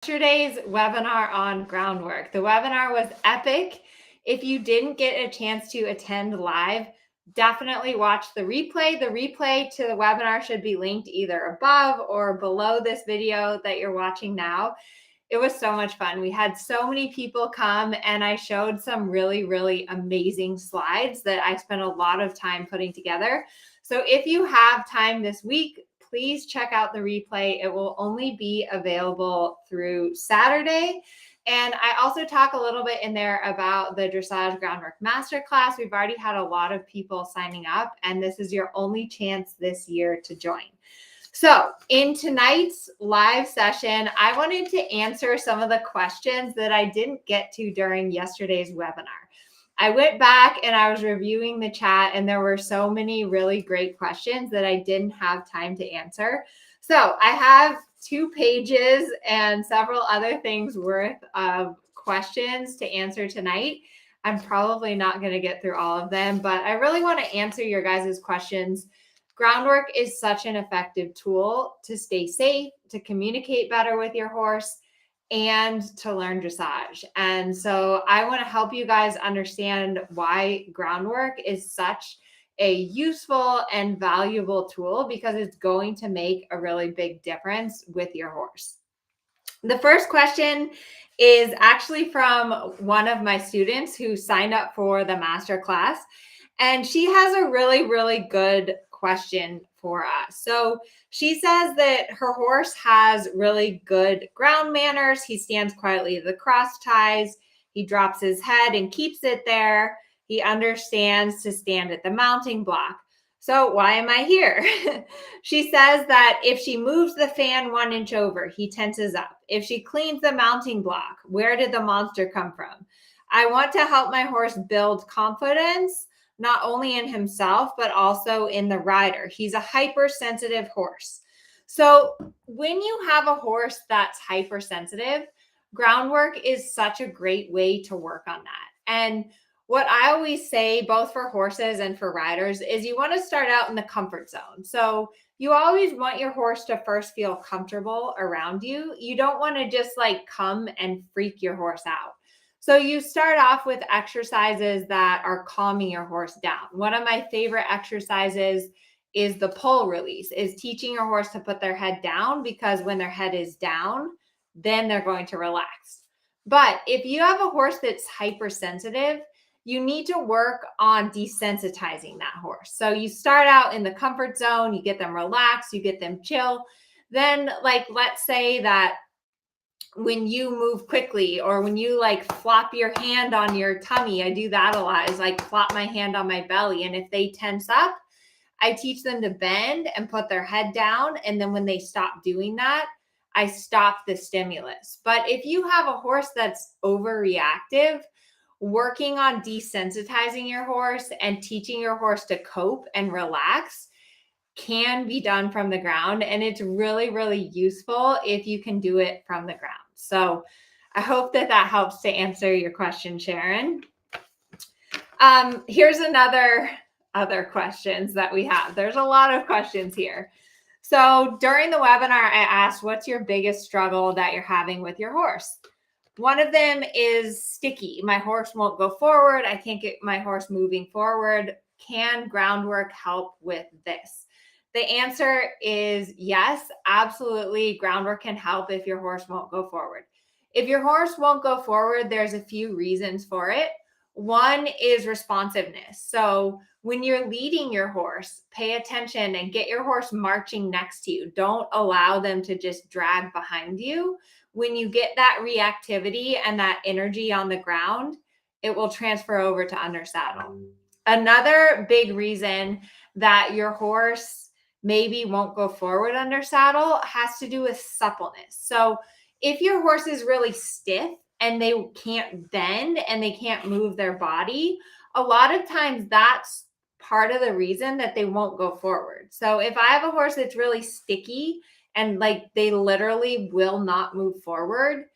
Yesterday's webinar on groundwork. The webinar was epic. If you didn't get a chance to attend live, definitely watch the replay. The replay to the webinar should be linked either above or below this video that you're watching now. It was so much fun. We had so many people come, and I showed some really, really amazing slides that I spent a lot of time putting together. So if you have time this week, please check out the replay. It will only be available through Saturday. And I also talk a little bit in there about the Dressage Groundwork Masterclass. We've already had a lot of people signing up, and this is your only chance this year to join. So in tonight's live session, I wanted to answer some of the questions that I didn't get to during yesterday's webinar. I went back and I was reviewing the chat, and there were so many really great questions that I didn't have time to answer. So I have 2 pages and several other things worth of questions to answer tonight. I'm probably not going to get through all of them, but I really want to answer your guys' questions. Groundwork is such an effective tool to stay safe, to communicate better with your horse, and to learn dressage. And so I want to help you guys understand why groundwork is such a useful and valuable tool, because it's going to make a really big difference with your horse. The first question is actually from one of my students who signed up for the masterclass, and she has a really, really good question for us. So she says that her horse has really good ground manners. He stands quietly at the cross ties. He drops his head and keeps it there. He understands to stand at the mounting block. So why am I here? She says that if she moves the fan 1 inch over, he tenses up. If she cleans the mounting block, where did the monster come from? I want to help my horse build confidence, not only in himself, but also in the rider. He's a hypersensitive horse. So when you have a horse that's hypersensitive, groundwork is such a great way to work on that. And what I always say, both for horses and for riders, is you want to start out in the comfort zone. So you always want your horse to first feel comfortable around you. You don't want to just like come and freak your horse out. So you start off with exercises that are calming your horse down. One of my favorite exercises is the pull release, is teaching your horse to put their head down, because when their head is down, then they're going to relax. But if you have a horse that's hypersensitive, you need to work on desensitizing that horse. So you start out in the comfort zone, you get them relaxed, you get them chill. Then, like, let's say that when you move quickly, or when you like flop your hand on your tummy, I do that a lot, is like flop my hand on my belly. And if they tense up, I teach them to bend and put their head down. And then when they stop doing that, I stop the stimulus. But if you have a horse that's overreactive, working on desensitizing your horse and teaching your horse to cope and relax can be done from the ground. And it's really, really useful if you can do it from the ground. So I hope that helps to answer your question, Sharon. Here's other questions that we have. There's a lot of questions here. So during the webinar, I asked, what's your biggest struggle that you're having with your horse? One of them is sticky. My horse won't go forward. I can't get my horse moving forward. Can groundwork help with this? The answer is yes, absolutely. Groundwork can help if your horse won't go forward. If your horse won't go forward, there's a few reasons for it. One is responsiveness. So when you're leading your horse, pay attention and get your horse marching next to you. Don't allow them to just drag behind you. When you get that reactivity and that energy on the ground, it will transfer over to under saddle. Another big reason that your horse maybe won't go forward under saddle has to do with suppleness. So if your horse is really stiff and they can't bend and they can't move their body, a lot of times that's part of the reason that they won't go forward. So if I have a horse that's really sticky and like they literally will not move forward,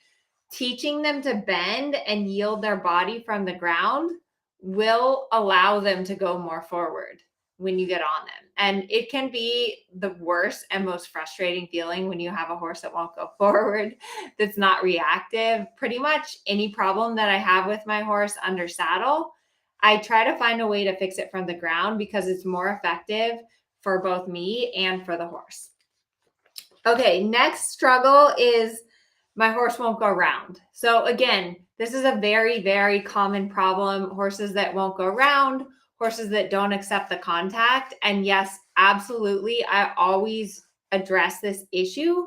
teaching them to bend and yield their body from the ground will allow them to go more forward. when you get on them. And it can be the worst and most frustrating feeling when you have a horse that won't go forward, that's not reactive. Pretty much any problem that I have with my horse under saddle, I try to find a way to fix it from the ground because it's more effective for both me and for the horse. Okay, next struggle is my horse won't go round. So again, this is a very, very common problem. Horses that won't go round, horses that don't accept the contact. And yes, absolutely, I always address this issue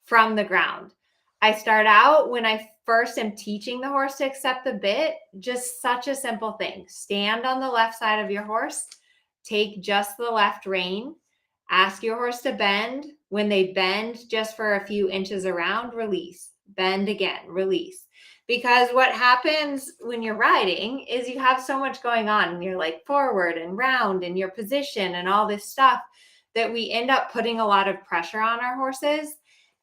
from the ground. I start out when I first am teaching the horse to accept the bit, just such a simple thing. Stand on the left side of your horse, take just the left rein, ask your horse to bend. When they bend just for a few inches around, release. Bend again, release. Because what happens when you're riding is you have so much going on and you're like forward and round in your position and all this stuff that we end up putting a lot of pressure on our horses.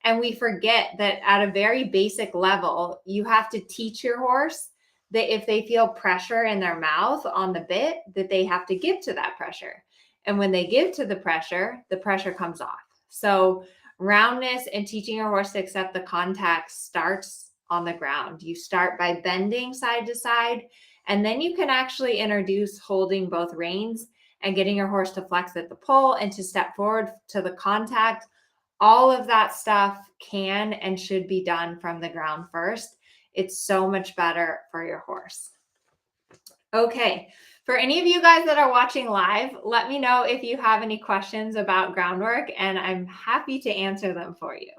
And we forget that at a very basic level, you have to teach your horse that if they feel pressure in their mouth on the bit, that they have to give to that pressure. And when they give to the pressure comes off. So roundness and teaching your horse to accept the contact starts on the ground. You start by bending side to side, and then you can actually introduce holding both reins and getting your horse to flex at the pole and to step forward to the contact. All of that stuff can and should be done from the ground first. It's so much better for your horse. Okay, for any of you guys that are watching live, let me know if you have any questions about groundwork, and I'm happy to answer them for you.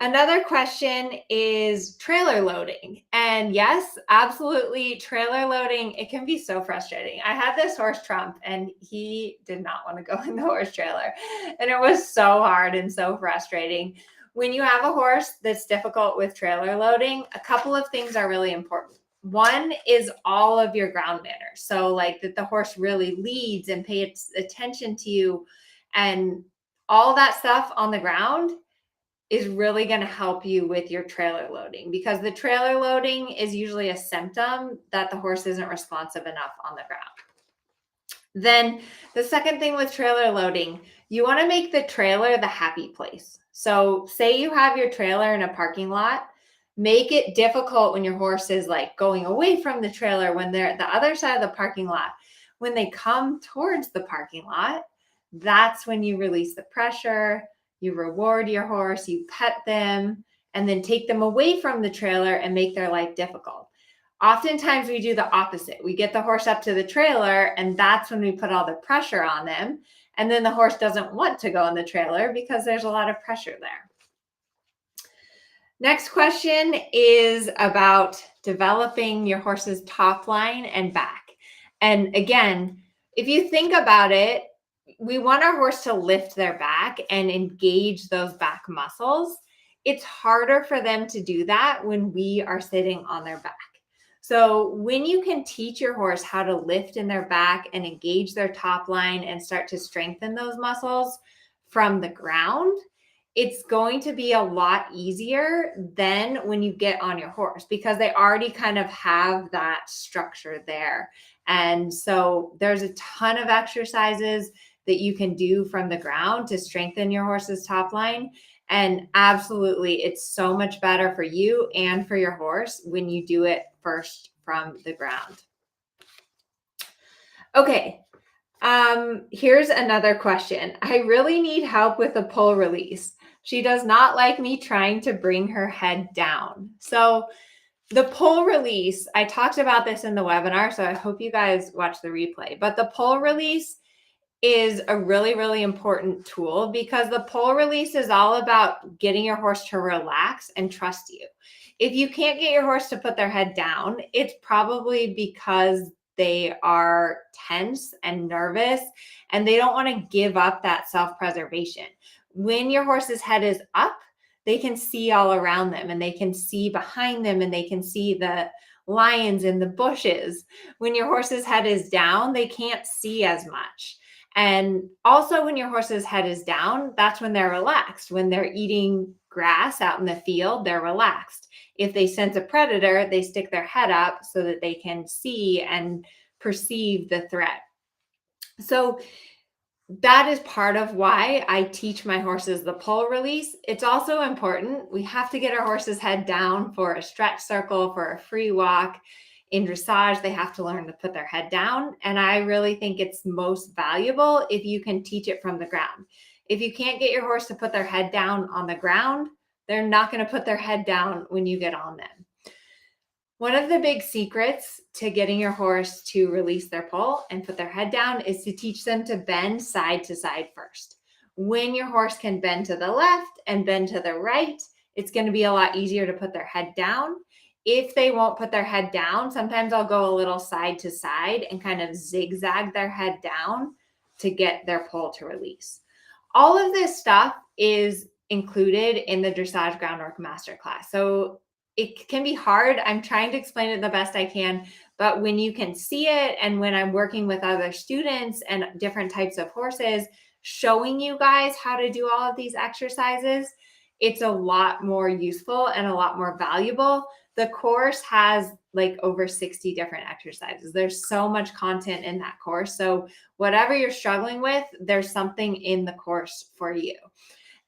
Another question is trailer loading. And yes, absolutely, trailer loading, it can be so frustrating. I had this horse Trump, and he did not want to go in the horse trailer. And it was so hard and so frustrating. When you have a horse that's difficult with trailer loading, a couple of things are really important. One is all of your ground manners. So like that the horse really leads and pays attention to you, and all that stuff on the ground is really going to help you with your trailer loading, because the trailer loading is usually a symptom that the horse isn't responsive enough on the ground. Then the second thing with trailer loading, you want to make the trailer the happy place. So say you have your trailer in a parking lot, make it difficult when your horse is like going away from the trailer, when they're at the other side of the parking lot. When they come towards the parking lot, that's when you release the pressure, you reward your horse, you pet them, and then take them away from the trailer and make their life difficult. Oftentimes we do the opposite. We get the horse up to the trailer, and that's when we put all the pressure on them. And then the horse doesn't want to go in the trailer because there's a lot of pressure there. Next question is about developing your horse's top line and back. And again, if you think about it, we want our horse to lift their back and engage those back muscles. It's harder for them to do that when we are sitting on their back. So when you can teach your horse how to lift in their back and engage their top line and start to strengthen those muscles from the ground, it's going to be a lot easier than when you get on your horse, because they already kind of have that structure there. And so there's a ton of exercises that you can do from the ground to strengthen your horse's top line. And absolutely, it's so much better for you and for your horse when you do it first from the ground. Okay, here's another question. I really need help with the pole release. She does not like me trying to bring her head down. So the pole release, I talked about this in the webinar, so I hope you guys watch the replay. But the pole release is a really, really important tool, because the pole release is all about getting your horse to relax and trust you. If you can't get your horse to put their head down, it's probably because they are tense and nervous and they don't want to give up that self-preservation. When your horse's head is up, they can see all around them and they can see behind them and they can see the lions in the bushes. When your horse's head is down, they can't see as much. And also when your horse's head is down, that's when they're relaxed. When they're eating grass out in the field, they're relaxed. If they sense a predator, they stick their head up so that they can see and perceive the threat. So that is part of why I teach my horses the pole release. It's also important. We have to get our horses head down for a stretch circle, for a free walk. In dressage, they have to learn to put their head down. And I really think it's most valuable if you can teach it from the ground. If you can't get your horse to put their head down on the ground, they're not going to put their head down when you get on them. One of the big secrets to getting your horse to release their pull and put their head down is to teach them to bend side to side first. When your horse can bend to the left and bend to the right, it's going to be a lot easier to put their head down. If they won't put their head down, sometimes I'll go a little side to side and kind of zigzag their head down to get their pull to release. All of this stuff is included in the Dressage Groundwork Masterclass. So it can be hard. I'm trying to explain it the best I can, but when you can see it and when I'm working with other students and different types of horses, showing you guys how to do all of these exercises, it's a lot more useful and a lot more valuable. The course has like over 60 different exercises. There's so much content in that course. So whatever you're struggling with, there's something in the course for you.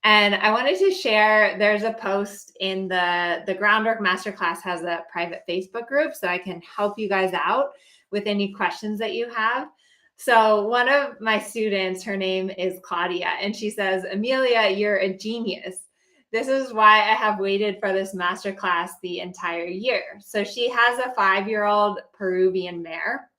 And I wanted to share, there's a post in the Groundwork Masterclass has a private Facebook group, so I can help you guys out with any questions that you have. So one of my students, her name is Claudia, and she says, Amelia, you're a genius. This is why I have waited for this masterclass the entire year. So she has a 5-year-old Peruvian mare,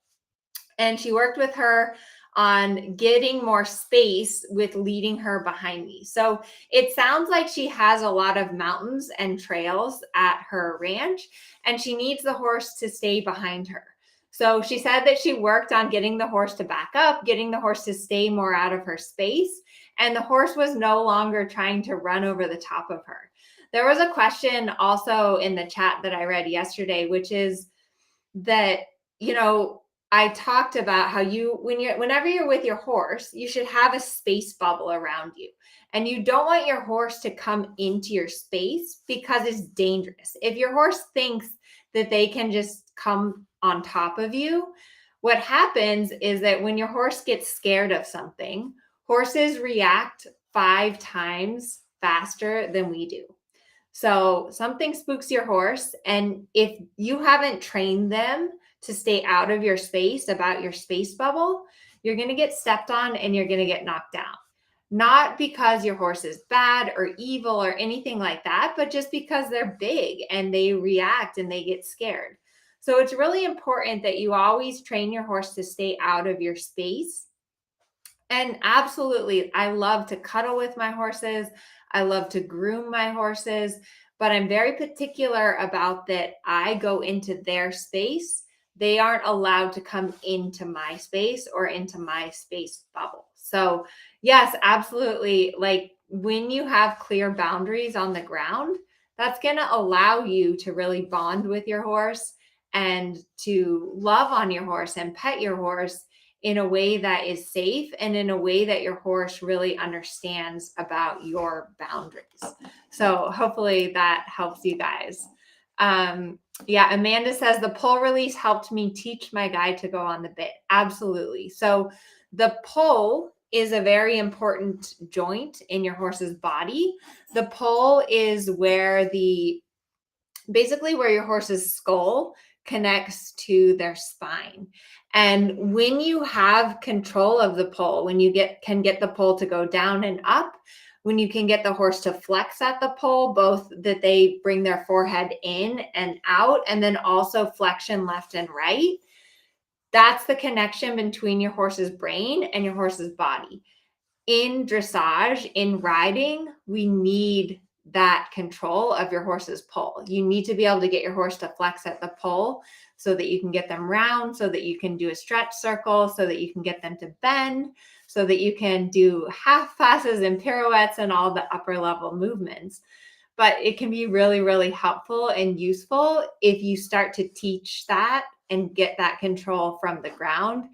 and she worked with her on getting more space with leading her behind me. So it sounds like she has a lot of mountains and trails at her ranch, and she needs the horse to stay behind her. So she said that she worked on getting the horse to back up, getting the horse to stay more out of her space, and the horse was no longer trying to run over the top of her. There was a question also in the chat that I read yesterday, which is that, you know, I talked about how whenever you're with your horse, you should have a space bubble around you. And you don't want your horse to come into your space because it's dangerous. If your horse thinks that they can just come on top of you, what happens is that when your horse gets scared of something, horses react 5 times faster than we do. So something spooks your horse, and if you haven't trained them to stay out of your space, about your space bubble, you're going to get stepped on and you're going to get knocked down. Not because your horse is bad or evil or anything like that, but just because they're big and they react and they get scared. So it's really important that you always train your horse to stay out of your space. And absolutely, I love to cuddle with my horses. I love to groom my horses, but I'm very particular about that I go into their space. They aren't allowed to come into my space or into my space bubble. So, yes, absolutely. Like when you have clear boundaries on the ground, that's going to allow you to really bond with your horse and to love on your horse and pet your horse in a way that is safe and in a way that your horse really understands about your boundaries. So hopefully that helps you guys. Yeah, Amanda says the pull release helped me teach my guide to go on the bit. Absolutely. So the pull is a very important joint in your horse's body. The pull is where basically where your horse's skull connects to their spine. And when you have control of the pull, when you can get the pull to go down and up, when you can get the horse to flex at the pull, both that they bring their forehead in and out, and then also flexion left and right, that's the connection between your horse's brain and your horse's body. In dressage, in riding, we need that control of your horse's pull. You need to be able to get your horse to flex at the pull so that you can get them round, so that you can do a stretch circle, so that you can get them to bend, so that you can do half passes and pirouettes and all the upper level movements. But it can be really, really helpful and useful if you start to teach that and get that control from the ground.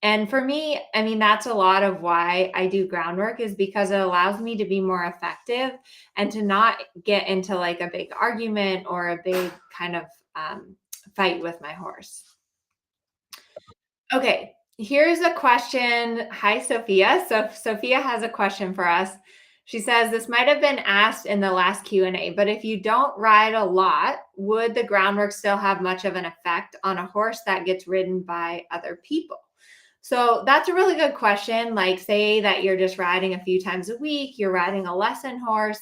And for me, I mean, that's a lot of why I do groundwork, is because it allows me to be more effective and to not get into like a big argument or a big kind of fight with my horse. Okay. Here's a question. Hi, Sophia. So Sophia has a question for us. She says, this might have been asked in the last Q&A, but if you don't ride a lot, would the groundwork still have much of an effect on a horse that gets ridden by other people? So that's a really good question. Like, say that you're just riding a few times a week, you're riding a lesson horse.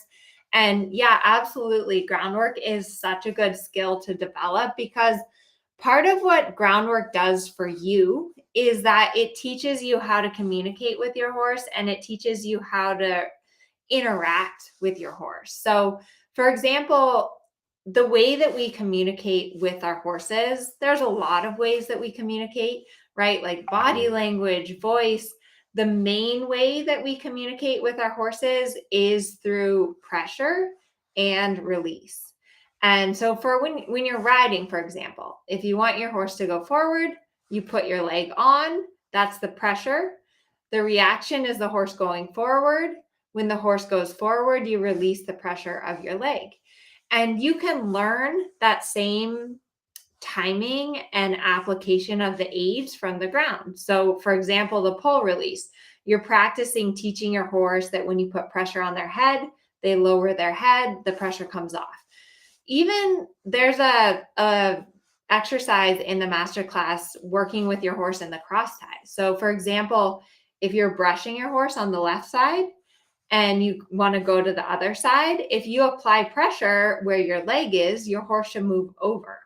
And yeah, absolutely. Groundwork is such a good skill to develop because part of what groundwork does for you is that it teaches you how to communicate with your horse and it teaches you how to interact with your horse. So, for example, the way that we communicate with our horses, there's a lot of ways that we communicate, right? Like body language, voice. The main way that we communicate with our horses is through pressure and release. And so for when you're riding, for example, if you want your horse to go forward, you put your leg on, that's the pressure. The reaction is the horse going forward. When the horse goes forward, you release the pressure of your leg. And you can learn that same timing and application of the aids from the ground. So, for example, the pull release, you're practicing teaching your horse that when you put pressure on their head, they lower their head, the pressure comes off. Even there's a exercise in the master class working with your horse in the cross tie. So, for example, if you're brushing your horse on the left side, and you want to go to the other side, if you apply pressure where your leg is, your horse should move over.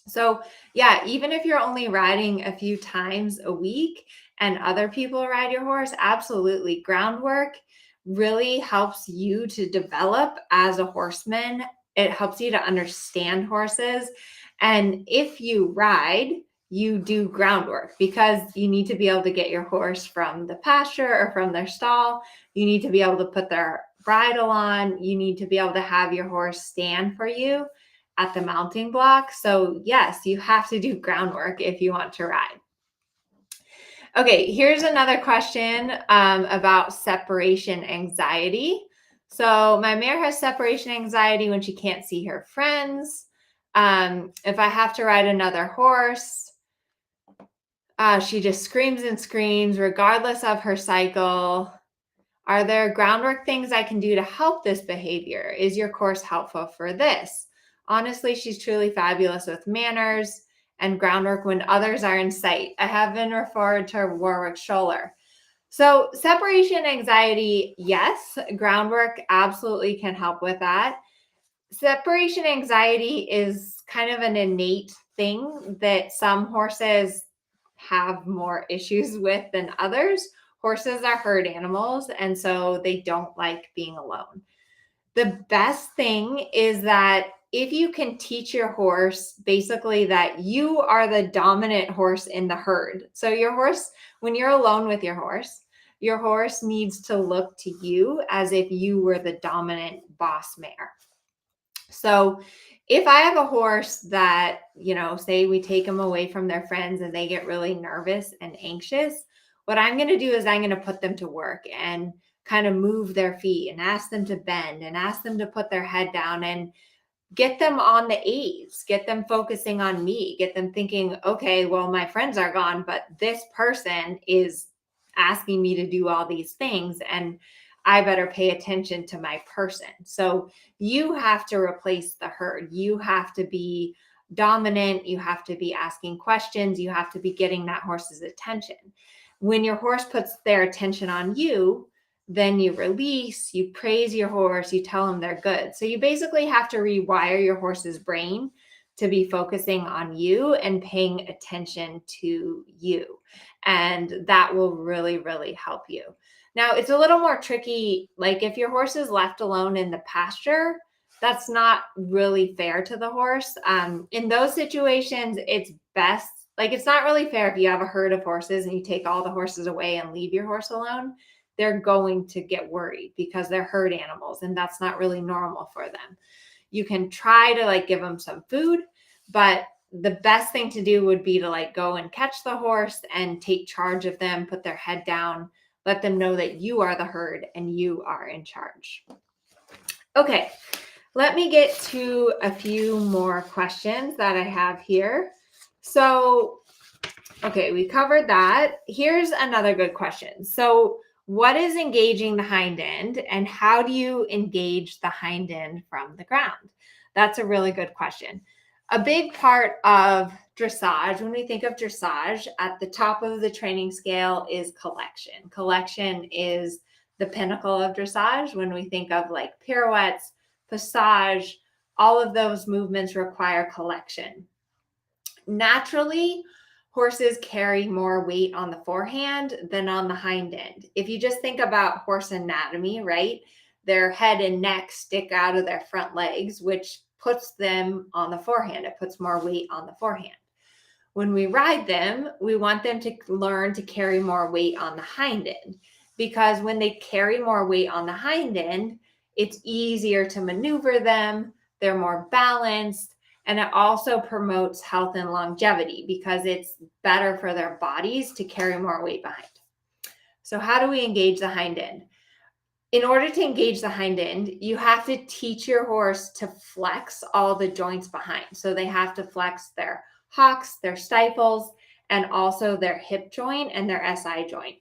So, yeah, even if you're only riding a few times a week and other people ride your horse, absolutely. Groundwork really helps you to develop as a horseman. It helps you to understand horses. And if you ride, you do groundwork because you need to be able to get your horse from the pasture or from their stall. You need to be able to put their bridle on. You need to be able to have your horse stand for you at the mounting block. So yes, you have to do groundwork if you want to ride. Okay, here's another question about separation anxiety. So my mare has separation anxiety when she can't see her friends. If I have to ride another horse, she just screams and screams regardless of her cycle. Are there groundwork things I can do to help this behavior? Is your course helpful for this? Honestly, she's truly fabulous with manners and groundwork when others are in sight. I have been referred to Warwick Scholler. So, separation anxiety, yes, groundwork absolutely can help with that. Separation anxiety is kind of an innate thing that some horses have more issues with than others. Horses are herd animals, and so they don't like being alone. The best thing is that if you can teach your horse basically that you are the dominant horse in the herd. So, your horse, when you're alone with your horse needs to look to you as if you were the dominant boss mare. So if I have a horse that, say we take them away from their friends and they get really nervous and anxious, what I'm going to do is I'm going to put them to work and kind of move their feet and ask them to bend and ask them to put their head down and get them on the aids, get them focusing on me, get them thinking, okay, well, my friends are gone, but this person is asking me to do all these things and I better pay attention to my person. So you have to replace the herd. You have to be dominant. You have to be asking questions. You have to be getting that horse's attention. When your horse puts their attention on you, then you release, you praise your horse, you tell them they're good. So you basically have to rewire your horse's brain to be focusing on you and paying attention to you. And that will really, really help you. Now, it's a little more tricky. Like if your horse is left alone in the pasture, that's not really fair to the horse. In those situations, it's best. Like it's not really fair if you have a herd of horses and you take all the horses away and leave your horse alone. They're going to get worried because they're herd animals and that's not really normal for them. You can try to give them some food, but the best thing to do would be to go and catch the horse and take charge of them, put their head down, let them know that you are the herd and you are in charge. Okay, let me get to a few more questions that I have here. So Okay, we covered that. Here's another good question. So, what is engaging the hind end, and how do you engage the hind end from the ground? That's a really good question. A big part of dressage, when we think of dressage, at the top of the training scale is collection. Collection is the pinnacle of dressage. When we think of like pirouettes, passage, all of those movements require collection. Naturally, horses carry more weight on the forehand than on the hind end. If you just think about horse anatomy, right? Their head and neck stick out of their front legs, which puts them on the forehand. It puts more weight on the forehand. When we ride them, we want them to learn to carry more weight on the hind end, because when they carry more weight on the hind end, it's easier to maneuver them. They're more balanced. And it also promotes health and longevity because it's better for their bodies to carry more weight behind. So, how do we engage the hind end? In order to engage the hind end, you have to teach your horse to flex all the joints behind. So, they have to flex their hocks, their stifles, and also their hip joint and their SI joint.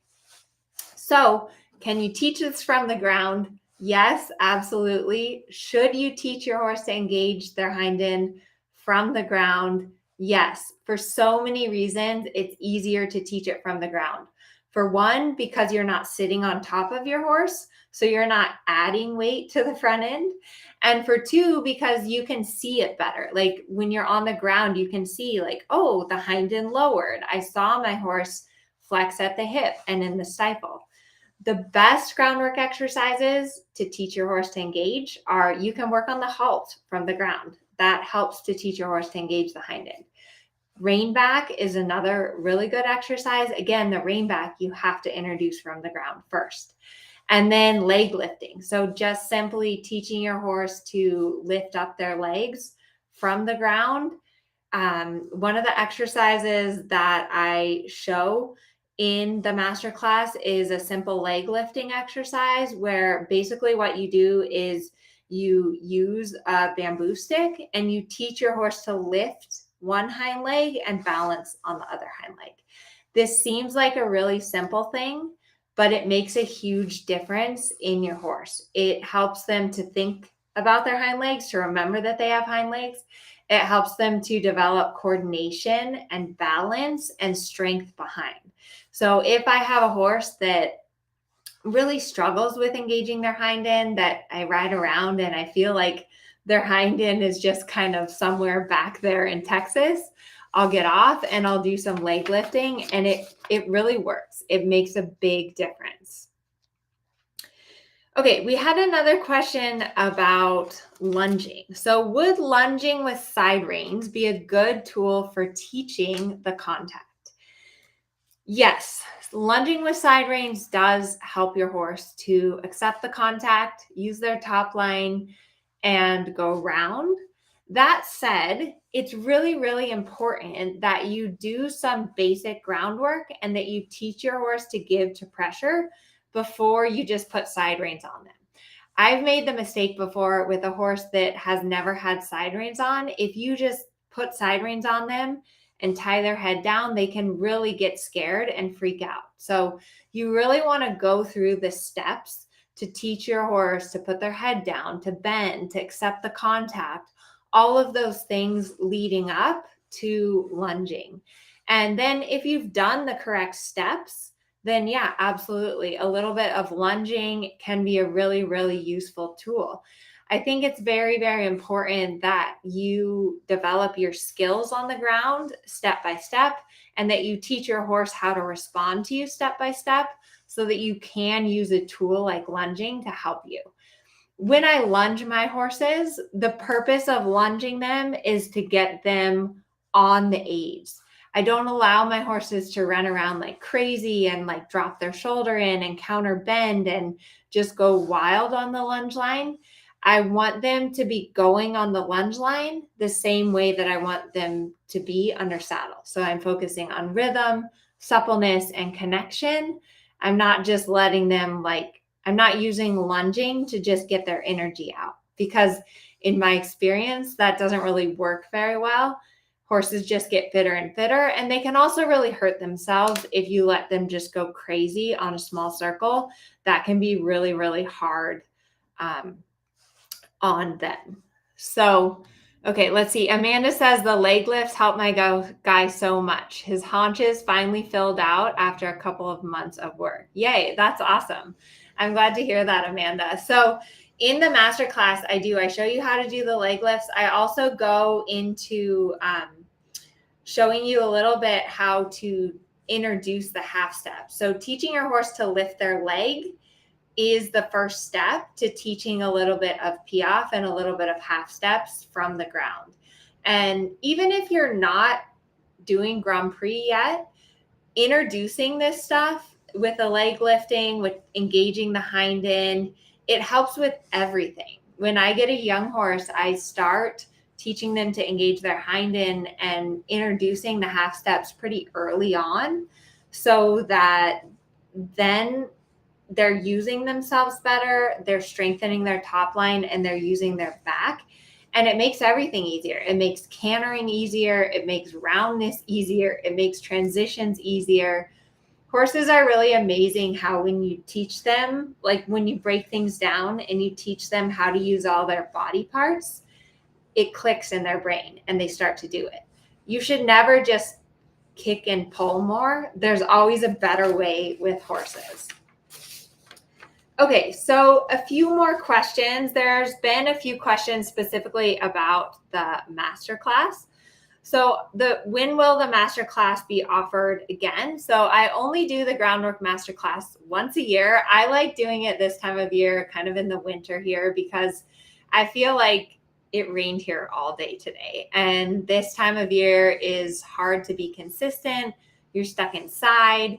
So, can you teach this from the ground? Yes, absolutely. Should you teach your horse to engage their hind end from the ground? Yes. For so many reasons, it's easier to teach it from the ground. For one, because you're not sitting on top of your horse, so you're not adding weight to the front end. And for two, because you can see it better. Like when you're on the ground, you can see like, oh, the hind end lowered. I saw my horse flex at the hip and in the stifle. The best groundwork exercises to teach your horse to engage are you can work on the halt from the ground. That helps to teach your horse to engage the hind end. Rein back is another really good exercise. Again, the rein back you have to introduce from the ground first. And then leg lifting. So just simply teaching your horse to lift up their legs from the ground. One of the exercises that I show in the masterclass is a simple leg lifting exercise where basically what you do is you use a bamboo stick and you teach your horse to lift one hind leg and balance on the other hind leg. This seems like a really simple thing, but it makes a huge difference in your horse. It helps them to think about their hind legs, to remember that they have hind legs. It helps them to develop coordination and balance and strength behind. So if I have a horse that really struggles with engaging their hind end, that I ride around and I feel like their hind end is just kind of somewhere back there in Texas, I'll get off and I'll do some leg lifting, and it really works. It makes a big difference. Okay, we had another question about lunging. So would lunging with side reins be a good tool for teaching the contact? Yes, lunging with side reins does help your horse to accept the contact, use their top line, and go round. That said, it's really, really important that you do some basic groundwork and that you teach your horse to give to pressure before you just put side reins on them. I've made the mistake before with a horse that has never had side reins on. If you just put side reins on them and tie their head down, they can really get scared and freak out. So you really want to go through the steps to teach your horse to put their head down, to bend, to accept the contact, all of those things leading up to lunging. And then if you've done the correct steps, then yeah, absolutely. A little bit of lunging can be a really, really useful tool. I think it's very, very important that you develop your skills on the ground step by step, and that you teach your horse how to respond to you step by step so that you can use a tool like lunging to help you. When I lunge my horses, the purpose of lunging them is to get them on the aids. I don't allow my horses to run around like crazy and like drop their shoulder in and counter bend and just go wild on the lunge line. I want them to be going on the lunge line the same way that I want them to be under saddle. So I'm focusing on rhythm, suppleness, and connection. I'm not just letting them I'm not using lunging to just get their energy out, because in my experience, that doesn't really work very well. horses just get fitter and fitter, and they can also really hurt themselves if you let them just go crazy on a small circle. That can be really, really hard on them. So, okay, let's see. Amanda says the leg lifts help my guy so much. His haunches finally filled out after a couple of months of work. Yay, that's awesome. I'm glad to hear that, Amanda. So in the masterclass, I show you how to do the leg lifts. I also go into showing you a little bit how to introduce the half step. So teaching your horse to lift their leg is the first step to teaching a little bit of piaffe and a little bit of half steps from the ground. And even if you're not doing Grand Prix yet, introducing this stuff with the leg lifting, with engaging the hind end, it helps with everything. When I get a young horse, I start teaching them to engage their hind end and introducing the half steps pretty early on, so that then they're using themselves better, they're strengthening their top line, and they're using their back. And it makes everything easier. It makes cantering easier. It makes roundness easier. It makes transitions easier. Horses are really amazing how when you teach them, like when you break things down and you teach them how to use all their body parts, it clicks in their brain and they start to do it. You should never just kick and pull more. There's always a better way with horses. Okay, so a few more questions. There's been a few questions specifically about the masterclass. So when will the masterclass be offered again? So I only do the Groundwork masterclass once a year. I like doing it this time of year, kind of in the winter here, because I feel like it rained here all day today. And this time of year is hard to be consistent. You're stuck inside.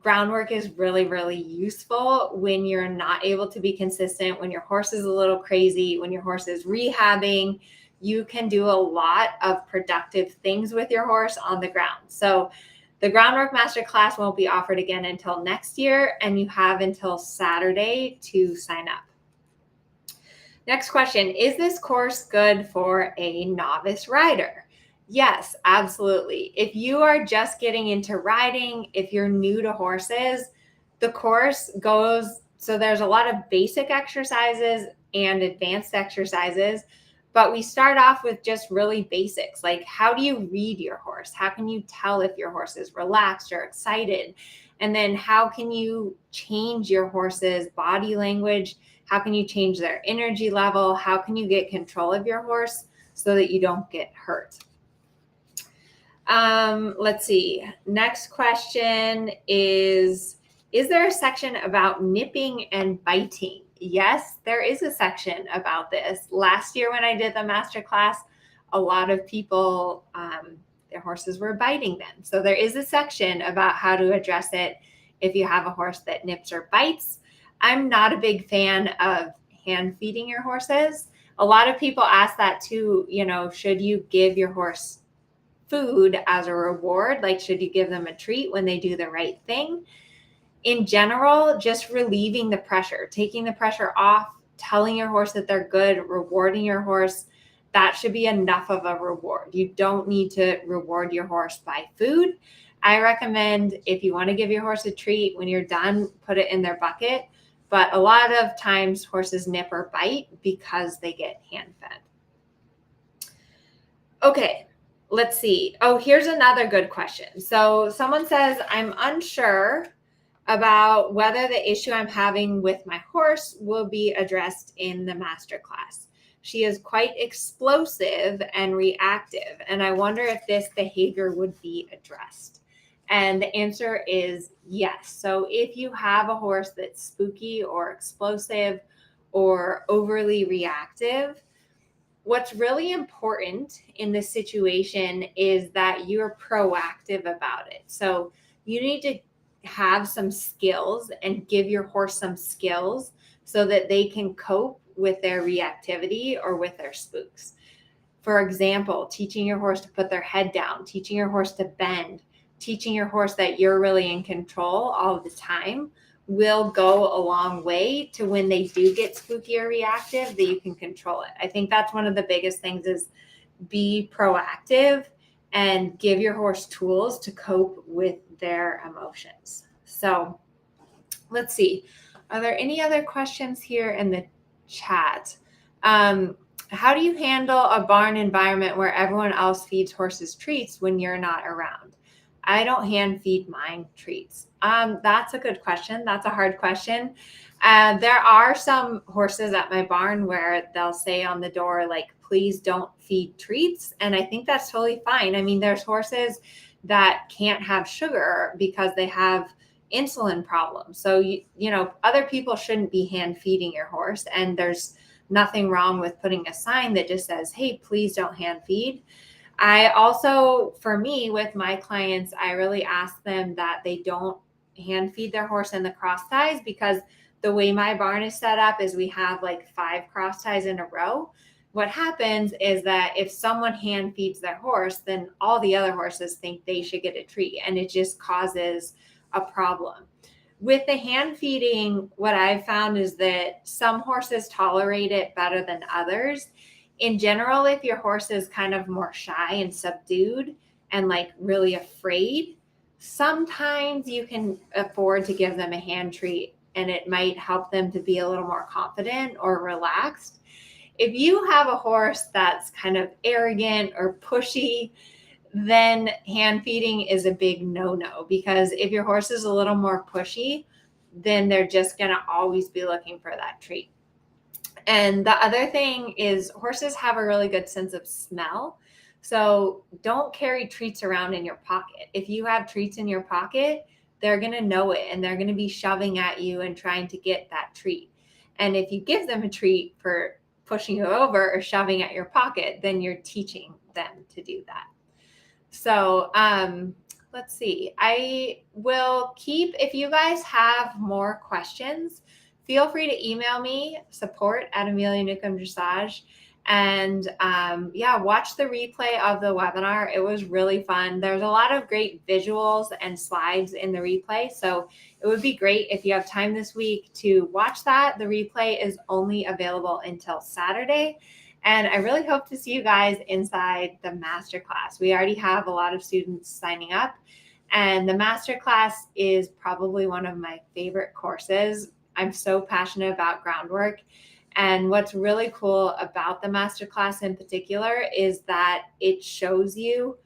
Groundwork is really, really useful when you're not able to be consistent, when your horse is a little crazy, when your horse is rehabbing. You can do a lot of productive things with your horse on the ground. So the Groundwork Masterclass won't be offered again until next year, and you have until Saturday to sign up. Next question, is this course good for a novice rider? Yes, absolutely. If you are just getting into riding, if you're new to horses, the course goes, so there's a lot of basic exercises and advanced exercises, but we start off with just really basics, like how do you read your horse? How can you tell if your horse is relaxed or excited? And then how can you change your horse's body language? How can you change their energy level? How can you get control of your horse so that you don't get hurt? Let's see. Next question is there a section about nipping and biting? Yes, there is a section about this. Last year when I did the masterclass, a lot of people, their horses were biting them. So there is a section about how to address it if you have a horse that nips or bites. I'm not a big fan of hand feeding your horses. A lot of people ask that too, should you give your horse food as a reward? Like, should you give them a treat when they do the right thing? In general, just relieving the pressure, taking the pressure off, telling your horse that they're good, rewarding your horse, that should be enough of a reward. You don't need to reward your horse by food. I recommend if you want to give your horse a treat, when you're done, put it in their bucket. But a lot of times horses nip or bite because they get hand fed. Okay. Let's see. Oh, here's another good question. So someone says, I'm unsure about whether the issue I'm having with my horse will be addressed in the masterclass. She is quite explosive and reactive, and I wonder if this behavior would be addressed. And the answer is yes. So if you have a horse that's spooky or explosive or overly reactive, what's really important in this situation is that you're proactive about it. So you need to have some skills and give your horse some skills so that they can cope with their reactivity or with their spooks. For example, teaching your horse to put their head down, teaching your horse to bend, teaching your horse that you're really in control all the time will go a long way to when they do get spooky or reactive, that you can control it. I think that's one of the biggest things is be proactive and give your horse tools to cope with their emotions. So let's see. Are there any other questions here in the chat? How do you handle a barn environment where everyone else feeds horses treats when you're not around? I don't hand feed mine treats. That's a good question. That's a hard question. There are some horses at my barn where they'll say on the door, like, please don't feed treats. And I think that's totally fine. I mean, there's horses that can't have sugar because they have insulin problems. So, you know, other people shouldn't be hand feeding your horse. And there's nothing wrong with putting a sign that just says, hey, please don't hand feed. I also, for me, with my clients, I really ask them that they don't hand feed their horse in the cross ties, because the way my barn is set up is we have like 5 cross ties in a row. What happens is that if someone hand feeds their horse, then all the other horses think they should get a treat, and it just causes a problem. With the hand feeding, what I've found is that some horses tolerate it better than others. In general, if your horse is kind of more shy and subdued and like really afraid, sometimes you can afford to give them a hand treat, and it might help them to be a little more confident or relaxed. If you have a horse that's kind of arrogant or pushy, then hand feeding is a big no-no, because if your horse is a little more pushy, then they're just going to always be looking for that treat. And the other thing is horses have a really good sense of smell. So don't carry treats around in your pocket. If you have treats in your pocket, they're going to know it, and they're going to be shoving at you and trying to get that treat. And if you give them a treat for pushing you over or shoving at your pocket, then you're teaching them to do that. So let's see. I will keep, if you guys have more questions, feel free to email me, support@AmeliaNewcomb-Dressage. And yeah, watch the replay of the webinar. It was really fun. There's a lot of great visuals and slides in the replay. So it would be great if you have time this week to watch that. The replay is only available until Saturday. And I really hope to see you guys inside the masterclass. We already have a lot of students signing up, and the masterclass is probably one of my favorite courses. I'm so passionate about groundwork. And what's really cool about the masterclass in particular is that it shows you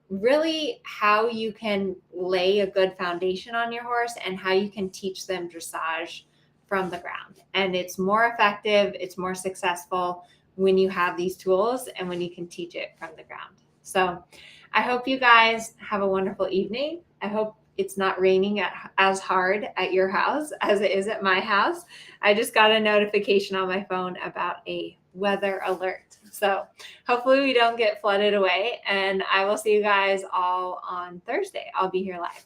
really how you can lay a good foundation on your horse and how you can teach them dressage from the ground. And it's more effective, it's more successful when you have these tools and when you can teach it from the ground. So I hope you guys have a wonderful evening. I hope it's not raining as hard at your house as it is at my house. I just got a notification on my phone about a weather alert. So hopefully we don't get flooded away, and I will see you guys all on Thursday. I'll be here live.